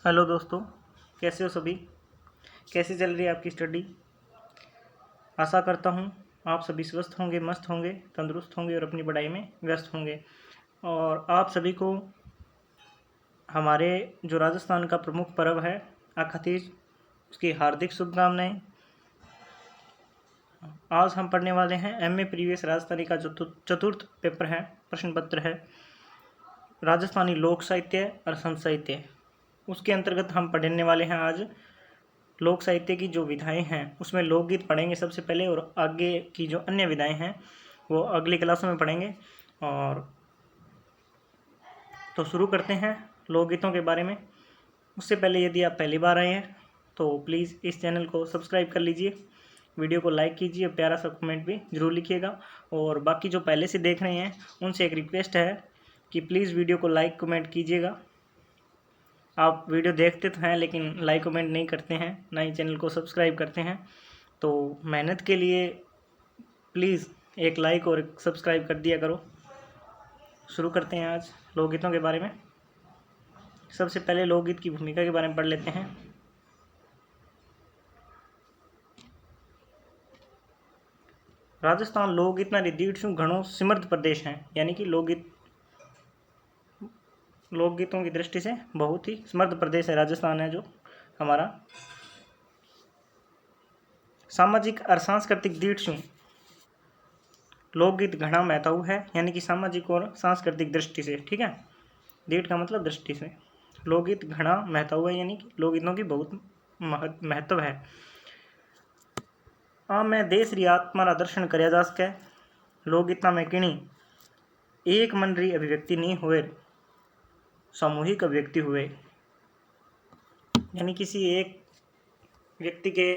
Hello दोस्तों, कैसे हो सभी। कैसी चल रही है आपकी स्टडी। आशा करता हूँ आप सभी स्वस्थ होंगे, मस्त होंगे, तंदुरुस्त होंगे और अपनी पढ़ाई में व्यस्त होंगे। और आप सभी को हमारे जो राजस्थान का प्रमुख पर्व है अखा तीज, उसकी हार्दिक शुभकामनाएं। आज हम पढ़ने वाले हैं एमए प्रीवियस राजस्थानी का जो चतुर्थ पेपर है, प्रश्न पत्र है राजस्थानी लोक साहित्य और संत साहित्य। उसके अंतर्गत हम पढ़ने वाले हैं आज लोक साहित्य की जो विधाएं हैं उसमें लोकगीत पढ़ेंगे सबसे पहले, और आगे की जो अन्य विधाएं हैं वो अगली क्लासों में पढ़ेंगे। और तो शुरू करते हैं लोकगीतों के बारे में। उससे पहले यदि आप पहली बार आए हैं तो प्लीज़ इस चैनल को सब्सक्राइब कर लीजिए, वीडियो को लाइक कीजिए, प्यारा सा कमेंट भी ज़रूर लिखिएगा। और बाकी जो पहले से देख रहे हैं उनसे एक रिक्वेस्ट है कि प्लीज़ वीडियो को लाइक कमेंट कीजिएगा। आप वीडियो देखते तो हैं लेकिन लाइक कमेंट नहीं करते हैं, ना ही चैनल को सब्सक्राइब करते हैं। तो मेहनत के लिए प्लीज़ एक लाइक और एक सब्सक्राइब कर दिया करो। शुरू करते हैं आज लोकगीतों के बारे में। सबसे पहले लोकगीत की भूमिका के बारे में पढ़ लेते हैं। राजस्थान लोकगीतना दीडशु घणो समृद्ध प्रदेश है, यानी कि लोकगीतों की दृष्टि से बहुत ही समृद्ध प्रदेश है राजस्थान है जो हमारा। सामाजिक और सांस्कृतिक दीडशु लोकगीत घना महत्व है, यानी कि सामाजिक और सांस्कृतिक दृष्टि से। ठीक है, दीड का मतलब दृष्टि से। लोकगीत घना महत्व है, यानी कि लोकगीतों की बहुत महत्व है। मैं देश री आत्मा रा दर्शन करया जा सके। लोकगीता में किणी एक मन री अभिव्यक्ति नहीं हुए, सामूहिक अभिव्यक्ति हुए, यानी किसी एक व्यक्ति के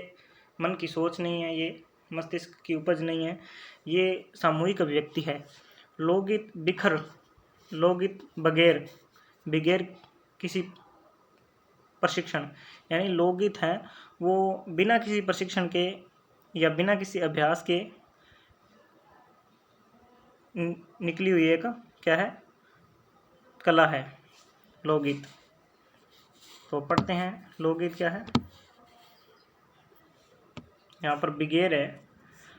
मन की सोच नहीं है, ये मस्तिष्क की उपज नहीं है, ये सामूहिक अभिव्यक्ति है। लोकगीत बिखर, लोकगीत बगैर बगैर किसी प्रशिक्षण, यानी लोकगीत है वो बिना किसी प्रशिक्षण के या बिना किसी अभ्यास के निकली हुई एक क्या है, कला है लोकगीत। तो पढ़ते हैं लोकगीत क्या है। यहाँ पर बिगेर है,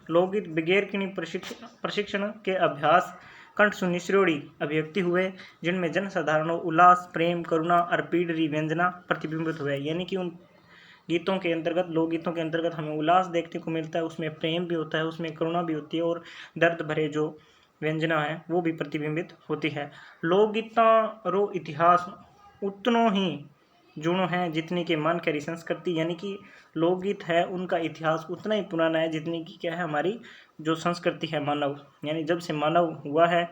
लोकगीत बिगेर की प्रशिक्षण के अभ्यास कंठ सुनिश्रोड़ी अभिव्यक्ति हुए, जिनमें जनसाधारण उल्लास, प्रेम, करुणा और पीड़री व्यंजना प्रतिबिंबित हुए। यानी कि उन गीतों के अंतर्गत, लोकगीतों के अंतर्गत हमें उल्लास देखने को मिलता है, उसमें प्रेम भी होता है, उसमें करुणा भी होती है, और दर्द भरे जो व्यंजना है वो भी प्रतिबिंबित होती है। लोकगीता रो इतिहास उतनो ही जुड़ो है जितनी के मान करी संस्कृति, यानी कि लोकगीत है उनका इतिहास उतना ही पुराना है जितनी की क्या है हमारी जो संस्कृति है मानव, यानी जब से मानव हुआ है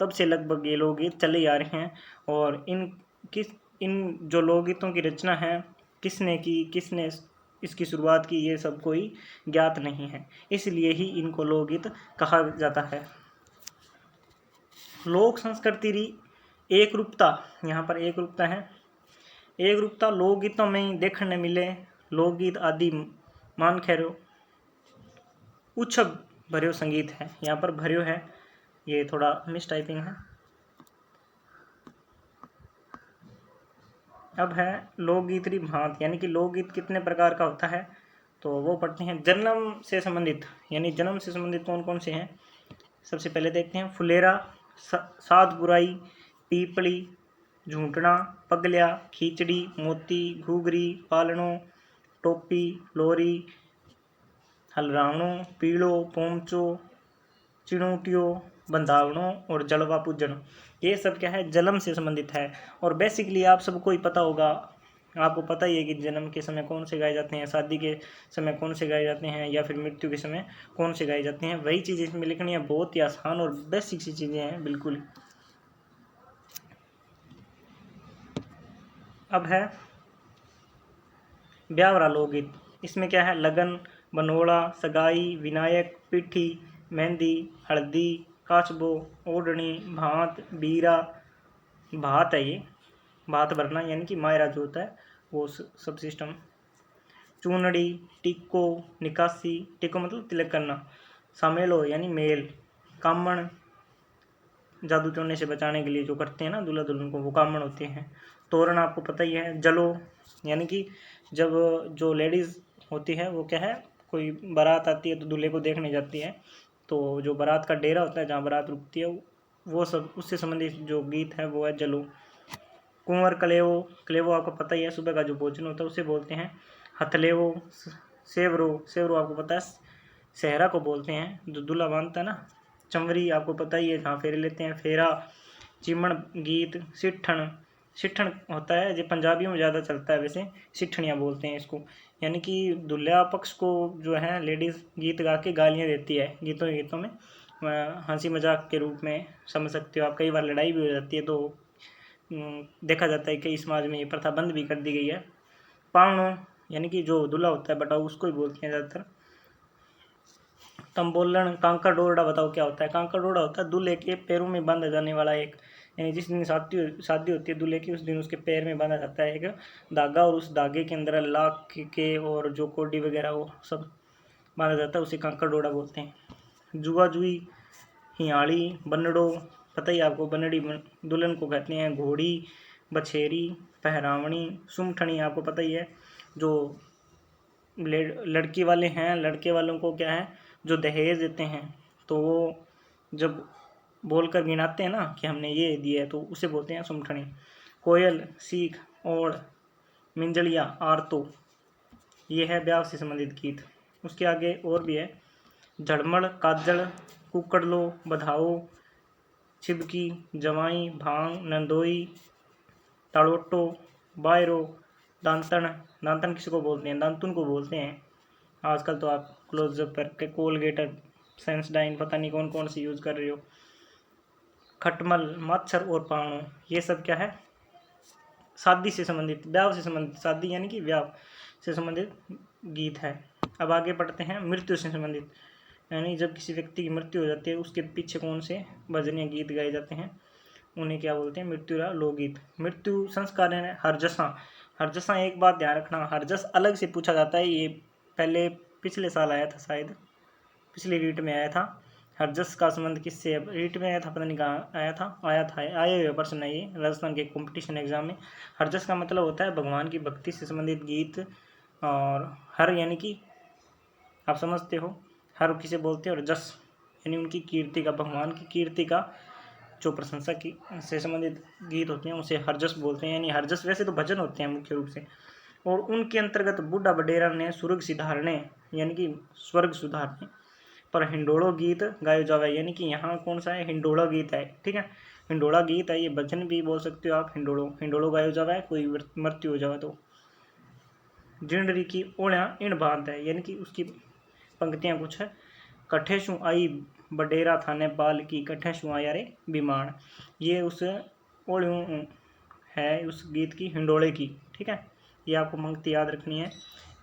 तब से लगभग ये लोकगीत चले आ रहे हैं। और इन जो लोकगीतों की रचना है किसने की, किसने इसकी शुरुआत की, ये सब कोई ज्ञात नहीं है, इसलिए ही इनको लोकगीत कहा जाता है। लोक संस्कृति री एक रूपता, यहाँ पर एक रूपता है, एक रूपता लोकगीतों में ही देखने मिले। लोकगीत आदि मान खेरो उच्छब भर्यो संगीत है, यहाँ पर भर्यो है, ये थोड़ा मिस टाइपिंग है। अब है लोकगीत री भांत, यानी कि लोकगीत कितने प्रकार का होता है तो वो पढ़ते हैं। जन्म से संबंधित, यानी जन्म से संबंधित कौन कौन से हैं, सबसे पहले देखते हैं। फुलेरा, सात बुराई, पीपली, झूंटना, पगलिया, खींचड़ी, मोती, घूगरी, पालनो, टोपी, लोरी, हलरावणो, पीड़ो, पोमचो, चिणोटियो, बंधावणो और जलवा पूजन, ये सब क्या है, जन्म से संबंधित है। और बेसिकली आप सबको ही पता होगा, आपको पता ही है कि जन्म के समय कौन से गाए जाते हैं, शादी के समय कौन से गाए जाते हैं, या फिर मृत्यु के समय कौन से गाए जाते हैं। वही चीज़ इसमें लिखनी है, बहुत ही आसान और बेसिक सी चीज़ें हैं बिल्कुल। अब है ब्यावरा लोकगीत, इसमें क्या है, लगन, बनोड़ा, सगाई, विनायक, पिट्ठी, मेहंदी, हल्दी, काचबो, ओढ़नी, भात, बीरा, भात है ये, भात भरना, यानी कि मायरा जो होता है वो सब सिस्टम, चूनड़ी, टिक्को, निकासी, टिक्को मतलब तिलक करना, सामेलो यानी मेल, कामण, जादू टोने से बचाने के लिए जो करते हैं ना दूल्हा दुल्हन को, वो कामण होते हैं। तोरण आपको पता ही है। जलो यानी कि जब जो लेडीज़ होती है वो क्या है, कोई बारात आती है तो दूल्हे को देखने जाती है, तो जो बारात का डेरा होता है जहाँ बारात रुकती है, वो सब उससे संबंधित जो गीत है वो है जलो। कुंवर कलेवो, कलेवो आपको पता ही है, सुबह का जो भोजन होता है उसे बोलते हैं। हथलेवो, सेवरो, सेवरो आपको पता है सेहरा को बोलते हैं, जो दूल्हा बांधता है ना। चंवरी आपको पता ही है, जहाँ फेरे लेते हैं। फेरा, चिमण गीत, सिट्ठण, सिट्ठण होता है जो पंजाबियों में ज़्यादा चलता है, वैसे सिट्ठणियाँ बोलते हैं इसको। यानी कि दूल्हा पक्ष को जो है लेडीज़ गीत गा के गालियाँ देती है गीतों में, हंसी मजाक के रूप में समझ सकते हो आप। कई बार लड़ाई भी हो जाती है, तो देखा जाता है कई समाज में ये प्रथा बंद भी कर दी गई है। पावणो यानी कि जो दूल्हा होता है बताओ, उसको ही बोलते हैं ज़्यादातर। तंबोलन, कांकर डोरडा बताओ क्या होता है। कांकर डोरडा होता है दूल्हे के पैरों में बांधा जाने वाला एक, यानी जिस दिन शादी होती है दूल्हे की, उस दिन उसके पैर में बांधा जाता है एक धागा, और उस धागे के अंदर लाख के और जो कोडी वगैरह वो सब बांधा जाता है, उसे कांकर डोरडा बोलते हैं। जुआ जुई, हियाड़ी, बनड़ो पता ही आपको, बनड़ी दुल्हन को कहते हैं। घोड़ी, बछेरी, पहरावणी, सुमठनी आपको पता ही है, जो लड़की वाले हैं, लड़के वालों को क्या है जो दहेज देते हैं, तो वो जब बोलकर गिनाते हैं ना कि हमने ये दिया है, तो उसे बोलते हैं सुमठनी। कोयल, सीख, ओढ़, मिंजलिया, आरतो, ये है ब्याह से संबंधित गीत। उसके आगे और भी है। झड़मड़, काजल, कुकड़लो, बधाओ, छिबकी, जवाई, भांग, नंदोई, ताड़ोटो, बायरो, दांतन, दांतन किसी को बोलते हैं, दांतुन को बोलते हैं। आजकल तो आप क्लोजअप करके कोलगेट, सेंसडाइन, पता नहीं कौन कौन सी यूज़ कर रहे हो। खटमल, मच्छर और पाणो, ये सब क्या है शादी से संबंधित, ब्याह से संबंधित, शादी यानी कि ब्याह से संबंधित गीत है। अब आगे बढ़ते हैं मृत्यु से संबंधित, यानी जब किसी व्यक्ति की मृत्यु हो जाती है उसके पीछे कौन से भजन या गीत गाए जाते हैं, उन्हें क्या बोलते हैं, मृत्यु या लोकगीत। मृत्यु संस्कार है हरजसा। हरजसा एक बात ध्यान रखना, हरजस अलग से पूछा जाता है, ये पहले पिछले साल आया था, शायद पिछली रीट में आया था। हरजस का संबंध किससे, रीट में आया था, पता नहीं कहाँ आया था आए हुए प्रश्न है ये राजस्थान के कंपटीशन एग्जाम में। हरजस का मतलब होता है भगवान की भक्ति से संबंधित गीत, और हर यानी कि आप समझते हो हर किसे बोलते हैं, और जस यानी उनकी कीर्ति का, भगवान की कीर्ति का जो प्रशंसा की से संबंधित गीत होते हैं उसे हरजस बोलते हैं। यानी हरजस वैसे तो भजन होते हैं मुख्य रूप से, और उनके अंतर्गत बूढ़ा बडेरा ने स्वर्ग सुधारने यानी कि स्वर्ग सुधारने पर हिंडोड़ो गीत गायो जावे, यानी कि यहाँ कौन सा है, हिंडोड़ा गीत है, ठीक है, हिंडोड़ा गीत है, ये भजन भी बोल सकते हो आप। हिंडोड़ो, हिंडोड़ो गायो जावे, कोई मृत्यु हो जावे तो। जिंडरी की ओढ़िया इन बांध है, यानी कि उसकी पंक्तियाँ कुछ है। कट्ठे शू आई बडेरा थाने बाल की, कट्ठे शू आया रे बीमार, ये उस ओढ़ियों है उस गीत की, हिंडोड़े की, ठीक है। ये आपको पंक्ति याद रखनी है,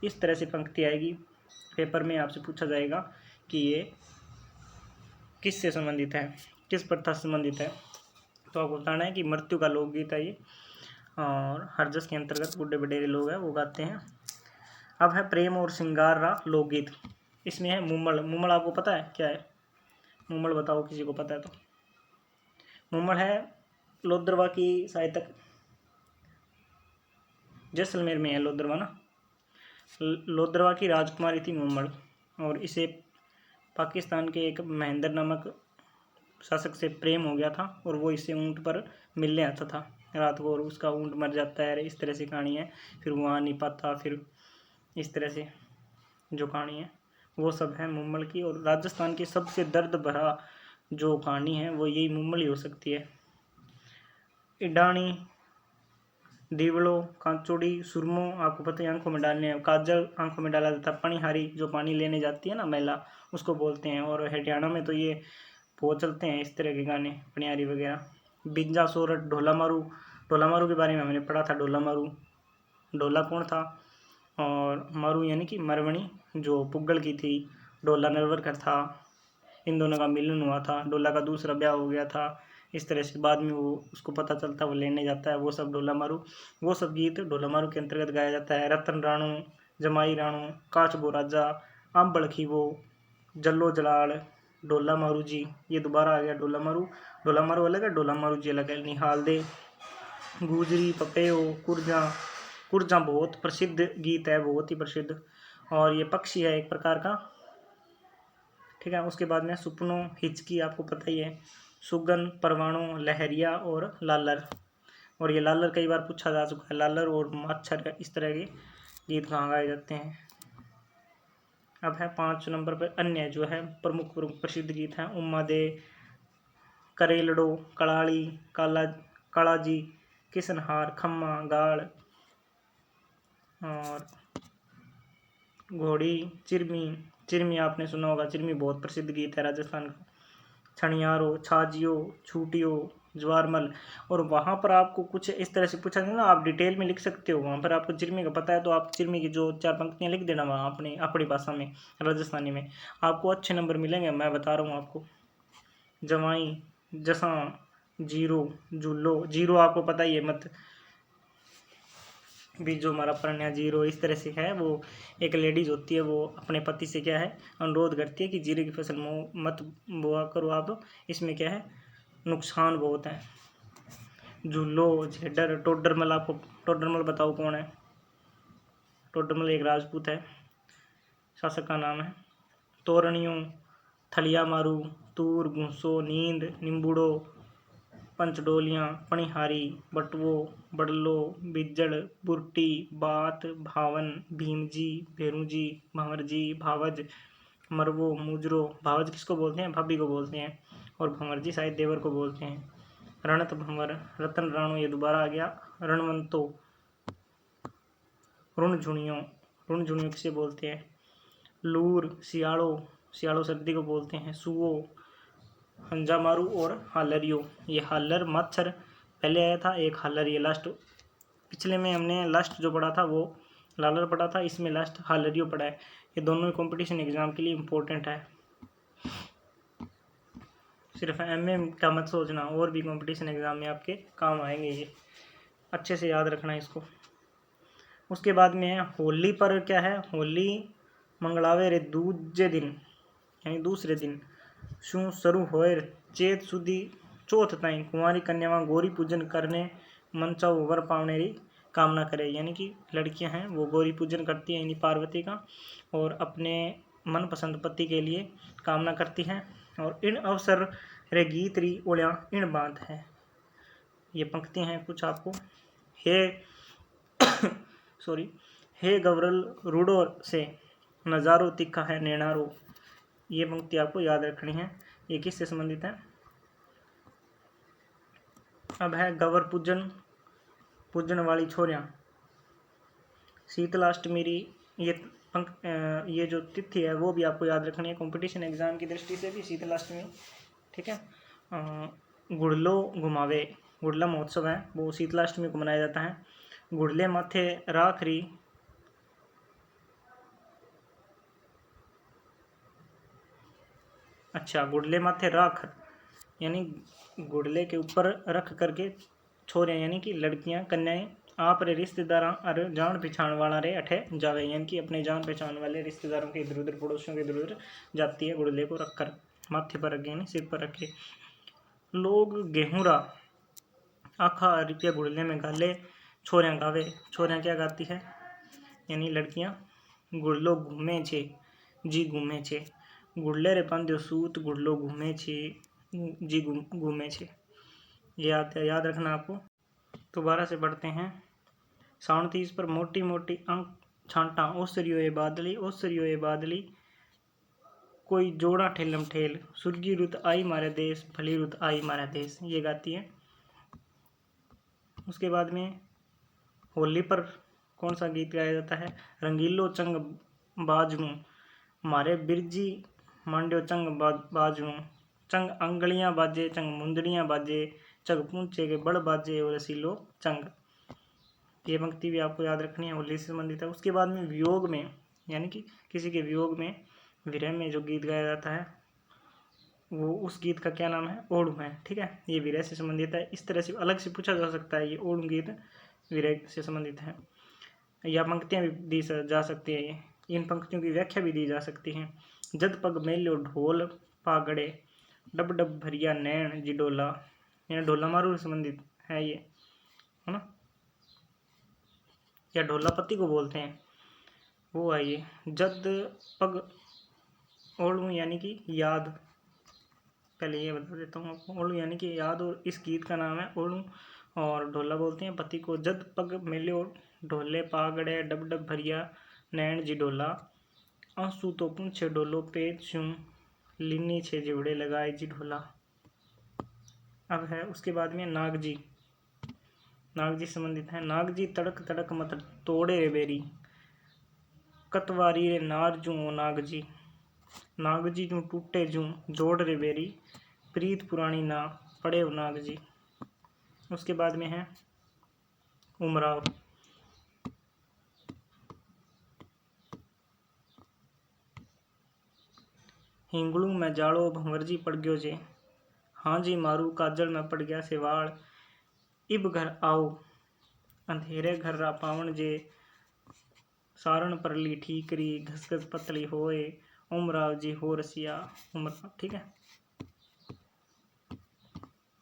इस तरह से पंक्ति आएगी पेपर में, आपसे पूछा जाएगा कि ये किससे संबंधित है, किस प्रथा से संबंधित है, तो आपको बताना है कि मृत्यु का लोकगीत है ये, और हरजस के अंतर्गत बूढ़े बडेरे लोग हैं वो गाते हैं। अब है प्रेम और श्रृंगार रा लोकगीत, इसमें है मुमल। मुमल आपको पता है क्या है, मुमल बताओ किसी को पता है तो। मुमल है लोदरवा की साहित्यक, जैसलमेर में है लोदरवा ना, लोदरवा की राजकुमारी थी मुमल, और इसे पाकिस्तान के एक महेंद्र नामक शासक से प्रेम हो गया था, और वो इससे ऊँट पर मिलने आता था रात को, और उसका ऊँट मर जाता है, इस तरह से कहानी है। फिर वो आ नहीं पाता, फिर इस तरह से जो कहानी है वो सब है मुमल की। और राजस्थान की सबसे दर्द भरा जो कहानी है वो यही मुमल ही हो सकती है। इडानी, दीवड़ो, कांचोड़ी, सुरमो आपको पता है आंखों में डालने, काजल आंखों में डाला जाता है। पनिहारी जो पानी लेने जाती है ना महिला, उसको बोलते हैं। और हरियाणा में तो ये बहुत चलते हैं इस तरह के गाने, पनिहारी वगैरह। बिंजा सोरठ, ढोला मारू, ढोला मारू के बारे में हमने पढ़ा था। ढोला मारू, ढोला कौन था, और मारू यानी कि मरवणी जो पुग्गल की थी, ढोला नरवरकर था, इन दोनों का मिलन हुआ था, ढोला का दूसरा ब्याह हो गया था, इस तरह से बाद में वो उसको पता चलता है, वो लेने जाता है, वो सब ढोला मारू, वो सब गीत ढोला मारू के अंतर्गत गाया जाता है। रतन राणू, जमाई राणू, काचबो राजा, आंबड़ खीवो, जल्लो जलाल, डोला मारू जी, ये दोबारा आ गया डोला मारू अलग है, डोला मारू जी अलग है। निहाल दे, गुजरी, पपेयो, कुर्जा। कुर्जा बहुत प्रसिद्ध गीत है, बहुत ही प्रसिद्ध, और ये पक्षी है एक प्रकार का, ठीक है। उसके बाद में सुपनो, हिचकी आपको पता ही है, सुगन, परवाणु, लहरिया और लालर, और ये लालर कई बार पूछा जा चुका है, लालर और मच्छर, इस तरह के गीत कहाँ गाए जाते हैं। अब है 5 नंबर पर अन्य, जो है प्रमुख प्रसिद्ध गीत हैं। उम्मा दे, करेलड़ो, कड़ाली, कालाजी, किसनहार, खम्मा, गाड़ और घोड़ी, चिरमी। चिरमी आपने सुना होगा, चिरमी बहुत प्रसिद्ध गीत है राजस्थान का। छणियारो, छाजियो, छूटियो, ज्वारमल। और वहाँ पर आपको कुछ इस तरह से पूछा जाए ना, आप डिटेल में लिख सकते हो, वहाँ पर आपको चिरमी का पता है तो आप चिरमी की जो 4 पंक्तियाँ लिख देना वहाँ अपनी अपनी भाषा में, राजस्थानी में, आपको अच्छे नंबर मिलेंगे, मैं बता रहा हूँ आपको। जवाई, जसा, जीरो, जुल्लो। जीरो आपको पता ही है, मत भी जो हमारा परण्या जीरो, इस तरह से है। वो एक लेडीज होती है, वो अपने पति से क्या है अनुरोध करती है कि जीरे की फसल मत बोआ करो आप, इसमें क्या है नुकसान बहुत है। झूलो, झेडर, टोडरमल। आपको टोडरमल बताओ कौन है? टोडरमल एक राजपूत है, शासक का नाम है। तोरणियों, थलिया मारू, तूर, घूसो, नींद, निम्बूड़ो, पंचडोलियाँ, पणिहारी, बटवो, बड़लो, बिज्जड़, बुरटी, बात, भावन, भीमजी, भेरूजी, भंवरजी, भावज, मरवो, मुजरो। भावज किसको बोलते हैं? भाभी को बोलते हैं। और भंवरजी शायद देवर को बोलते हैं। रणत भंवर, रतन राणो, ये दोबारा आ गया। रणवंतो, ऋणझुणियों, ऋणझुणियों किसे बोलते हैं? लूर, सियाड़ो, सियाड़ो सर्दी को बोलते हैं। सुओ, हंजा मारू और हालरियो। ये हालर मच्छर पहले आया था, एक हालर ये लास्ट, पिछले में हमने लास्ट जो पढ़ा था वो लालर पढ़ा था, इसमें लास्ट हालरियो पढ़ा है। ये दोनों ही कंपटीशन एग्जाम के लिए इम्पोर्टेंट है, सिर्फ एमए का मत सोचना, और भी कंपटीशन एग्जाम में आपके काम आएंगे, ये अच्छे से याद रखना इसको। उसके बाद में होली पर क्या है? होली मंगलावे रे दूजे दिन, यानी दूसरे दिन, शू शुरू होए चेत सुधी चौथ ताई कुंवारी कन्यावा गौरी पूजन करने मनचाओ वर पावने री कामना करे। यानी कि लड़कियां हैं वो गौरी पूजन करती हैं, यानी पार्वती का, और अपने मनपसंद पति के लिए कामना करती हैं। और इन अवसर रे गीत री ओलियाँ इन बात है। ये पंक्तियाँ हैं कुछ आपको। हे सॉरी, हे गवरल रूडो से नज़ारो तिखा है नेणारो। ये पंक्ति आपको याद रखनी है। ये किससे संबंधित है? अब है गवर पूजन, पूजन वाली छोरियाँ। शीतलाष्टमी, ये जो तिथि है वो भी आपको याद रखनी है कंपटीशन एग्जाम की दृष्टि से भी, शीतलाष्टमी, ठीक है। गुड़लो घुमावे, गुड़ला महोत्सव है वो शीतलाष्टमी को मनाया जाता है। गुड़ले माथे राखरी, अच्छा, गुड़ले माथे राख, यानी गुड़ले के ऊपर रख करके छोरे, यानी कि लड़कियां, कन्याएं आप रे रिश्तेदार और जान पहचान वाला रे अठे जावे, यानी कि अपने जान पहचान वाले रिश्तेदारों के इधर उधर, पड़ोसियों के इधर उधर जाती है गुड़ले को रखकर, माथे पर रख, यानी सिर पर रखे। लोग गेहूँरा आखा रुपया गुड़ले में गाले, छोरियाँ गावे। छोरियाँ क्या गाती है? यानी लड़कियाँ। गुड़लो घूमे छे जी घूमे छे, गुड़ले रे पांद्यो सूत गुड़लो घूमे छे जी घूमे छे। ये याद रखना आपको। दोबारा से पढ़ते हैं। 37 पर मोटी मोटी अंक छांटा, ओसरियो ए बादली, ओसरियो ए बादली, कोई जोड़ा ठेलम ठेल, सुर्गी रुत आई मारे देश, भली रुत आई मारे देश। ये गाती है। उसके बाद में होली पर कौन सा गीत गाया जाता है? रंगीलो चंग बाजू, मारे बिरजी मांड्यो चंग बाजू, चंग अंगलियां बाजे, चंग मुंदड़ियां बाजे, चंग पूंछे के बड़ बाजे और रसीलो चंग। ये पंक्ति भी आपको याद रखनी है, होली से संबंधित है। उसके बाद में वियोग में, यानी कि किसी के वियोग में, विरह में जो गीत गाया जाता है वो, उस गीत का क्या नाम है? ओढ़ू है, ठीक है। ये विरह से संबंधित है। इस तरह से अलग से पूछा जा सकता है, ये ओढ़ू गीत विरह से संबंधित है, या पंक्तियाँ भी दी जा सकती है। इन पंक्तियों की व्याख्या भी दी जा सकती है। जद पग मेल्यो ढोल पागड़े डब डब भरिया नैन जी डोला, यानी ढोला मारू से संबंधित है ये, है ना, या ढोलापति को बोलते हैं वो है ये। जद पग ओढ़ूं यानी कि याद, पहले ये बता देता हूँ आपको, ओढ़ूं यानी कि याद, और इस गीत का नाम है ओढ़ूं, और ढोला बोलते हैं पति को। जद पग मेल्यो ढोले पागड़े डब डब भरिया नैन जी डोला, आंसू तो पूछे डोलो पेट चूं लिन्नी छे जिवड़े लगाए जी ढोला। अब है उसके बाद में नाग जी, नाग जी संबंधित है। नाग जी तड़क तड़क मत तोड़े रे बेरी, कतवारी रे नार जू ओ नाग जी, नाग जी तू टूटे जू जोड़ रे बेरी, प्रीत पुरानी ना पड़े ओ नाग जी। उसके बाद में है उमराव, हिंगलू में जाड़ो भंवर जी पड़ गयो जे, हाँ जी मारू काजल में पड़ गया से वाल, इब घर आओ अंधेरे घर रा पावन जे, सारण परली ठीकरी घस घस पतली होए, उमराव जी हो रसिया उमराव। ठीक है,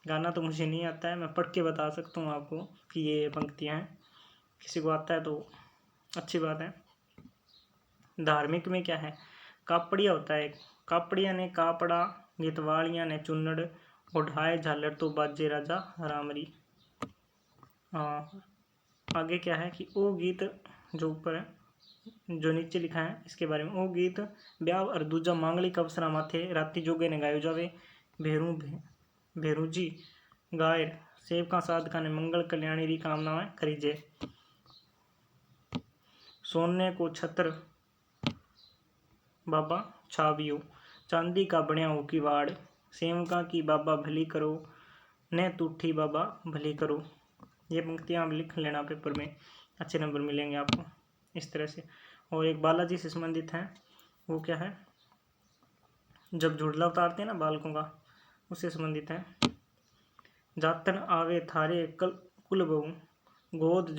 गाना तो मुझे नहीं आता है, मैं पढ़ के बता सकता हूँ आपको कि ये पंक्तियाँ हैं, किसी को आता है तो अच्छी बात है। धार्मिक में क्या है, कापड़िया होता है, कापड़िया ने कापड़ा, गीतवालिया ने चुन्नड़, ओढ़ाए झालर तो बाजे राजा रामरी। आगे क्या है कि ओ गीत, जो ऊपर है जो नीचे लिखा है इसके बारे में, ओ गीत ब्याह और दूजा मांगलिक अवसर माथे राती जोगे ने गायो जावे, भेरू जी गायर सेवका साधका ने मंगल कल्याणी री कामनाएं करीजे। सोने को छत्र बाबा छावियो, चांदी का बनिया हो की वाड़, सेवका की बाबा भली करो, न टूठी बाबा भली करो। ये पंक्तियाँ आप लिख लेना पेपर में, अच्छे नंबर मिलेंगे आपको इस तरह से। और एक बालाजी से संबंधित है, वो क्या है, जब झुड़ला उतारते हैं ना बालकों का, उससे संबंधित है। जातन आवे थारे कुल बहू, गोद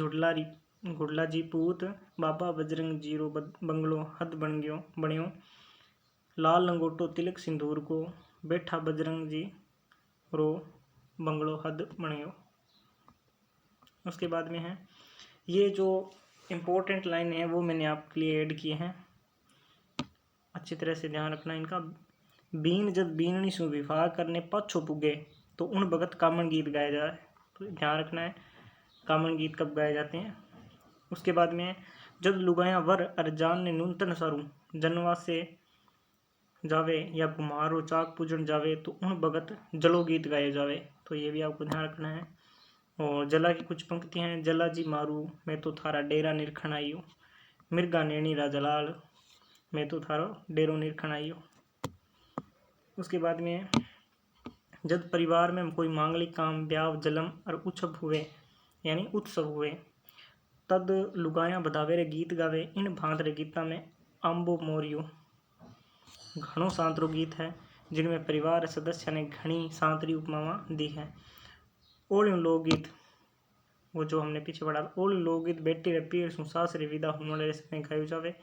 घुड़ला जी पूत, बाबा बजरंग जीरो बंगलो हद बन गयो बनियो, लाल लंगोटो तिलक सिंदूर को, बैठा बजरंग जी रो बंगलो हद बनियो। उसके बाद में है, ये जो इम्पोर्टेंट लाइन है वो मैंने आपके लिए ऐड किए हैं, अच्छी तरह से ध्यान रखना इनका। बीन जब बीननी सु विवाह करने पाछो पुगे, तो उन भगत कामन गीत गाया जाए, तो ध्यान रखना है कामन गीत कब गाए जाते हैं। उसके बाद में जब लुगाया वर अरजान ने नूतन सारू जनवा से जावे, या कुम्हारो चाक पूजन जावे, तो उन भगत जलो गीत गाए जावे, तो ये भी आपको ध्यान रखना है। और जला की कुछ पंक्तियाँ हैं, जला जी मारू मैं तो थारा डेरा निरखण आइयो, मिर्गा नेणी राजलाल मैं तो थारो डेरो निरखण आइयो। उसके बाद में जब परिवार में कोई मांगलिक काम ब्याह जलम और उत्सव हुए, यानी उत्सव हुए, तद लुगाया बधावे रे गीत गावे, इन भांत रे गीता में आंबो मोरियो घणो सांतरो गीत है, जिनमें परिवार सदस्य ने घनी सांतरी उपमावां दी है। ओलियों लोकगीत, वो जो हमने पीछे पढ़ा, ओल लोकगीत बेटी रे पीर सु सास रे विदा होने समय गायो जावे,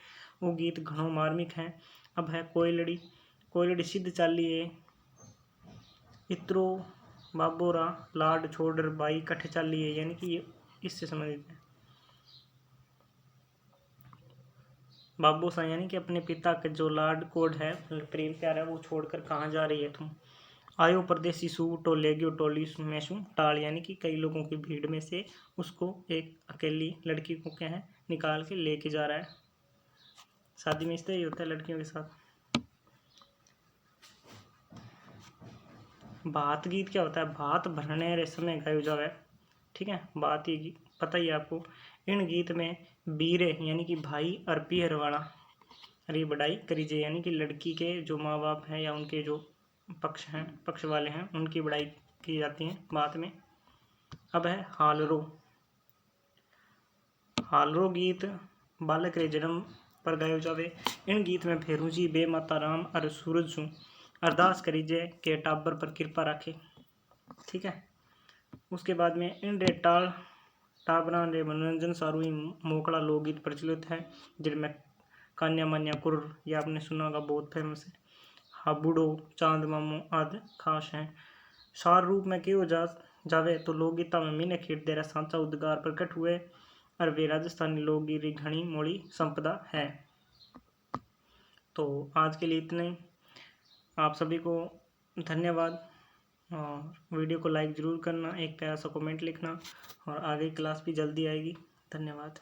वो गीत घणो मार्मिक है। अब है कोयलड़ी, कोयलड़ी सिद्ध चालिए इतरो बाबोरा लाड छोड़ बाई कठ चालिए, यानी कि ये इससे संबंधित है। बाबू सा यानी कि अपने पिता के जो लाड कोड है, प्रेम प्यार है, वो छोड़कर कहाँ जा रही है तुम। आयो परदेसी सू टोले गयो टोली में सू टाल, यानी कि कई लोगों की भीड़ में से उसको एक अकेली लड़की को क्या है निकाल के लेके जा रहा है। शादी में इस तरह ही होता है लड़कियों के साथ। भात गीत क्या होता है, भात भरने रे समय गायो जावे, ठीक है, बात ये पता ही है आपको। इन गीत में बीरे यानी कि भाई और पीहर वाला री बढ़ाई करी जाए, यानी कि लड़की के जो माँ बाप हैं या उनके जो पक्ष वाले हैं उनकी बढ़ाई की जाती है बात में। अब है हालरो, हालरो गीत बालक रे जन्म पर गायो जावे। इन गीत में भेरू जी बे माता राम और सूरज सु अरदास करी जाए के टाबर पर कृपा रखे, ठीक है। उसके बाद में इन रे टाबरा रे मनोरंजन सारू ही मोकड़ा लोकगीत प्रचलित है, जिनमें कान्या मान्या कुर्र, ये आपने सुना होगा, बहुत फेमस है। हाबुड़ो, चांद मामो आदि खास हैं। सार रूप में कहो जावे तो लोकगीता में मीने खेड़ देरा सांचा उद्गार प्रकट हुए और वे राजस्थानी लोकगीत री घनी मोड़ी संपदा है। तो आज के लिए इतना ही। आप सभी को धन्यवाद और वीडियो को लाइक ज़रूर करना, एक प्यारा सा कमेंट लिखना और आगे क्लास भी जल्दी आएगी। धन्यवाद।